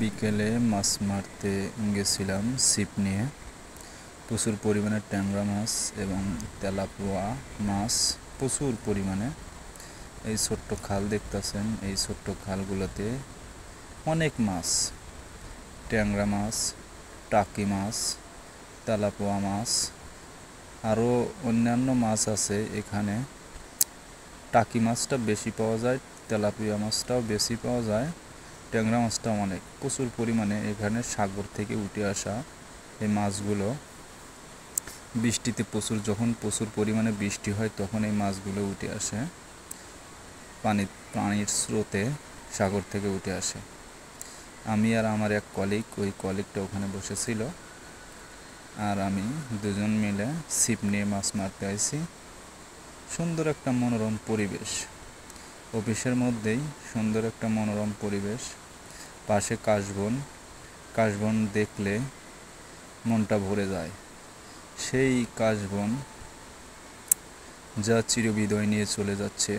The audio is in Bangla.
বিকেলে মাছ মারতে গেছিলাম ছিপ নিয়ে। প্রচুর পরিমাণে ট্যাংরা মাছ এবং তেলাপোয়া মাছ প্রচুর পরিমাণে। এই ছোট্ট খাল দেখতেছেন, এই ছোট্ট খালগুলোতে অনেক মাছ, ট্যাংরা মাছ, টাকি মাছ, তেলাপোয়া মাছ, আরও অন্যান্য মাছ আছে এখানে। টাকি মাছটা বেশি পাওয়া যায়, তেলাপিয়া মাছটাও বেশি পাওয়া যায়, ট্যাংরা মাছটাও অনেক প্রচুর পরিমাণে। এখানে সাগর থেকে উঠে আসা এই মাছগুলো বৃষ্টিতে যখন প্রচুর পরিমাণে বৃষ্টি হয় তখন এই মাছগুলো উঠে আসে, পানির স্রোতে সাগর থেকে উঠে আসে। আমি আর আমার এক কলিগ, ওই কলিগটা ওখানে বসেছিল, আর আমি দুজন মিলে ছিপ নিয়ে মাছ মারতে আইছি। সুন্দর একটা মনোরম পরিবেশ, অফিসের মধ্যেই সুন্দর একটা মনোরম পরিবেশ। পাশে কাশবন দেখলে মনটা ভরে যায়। সেই কাশবন যা চিরবিদায় নিয়ে চলে যাচ্ছে।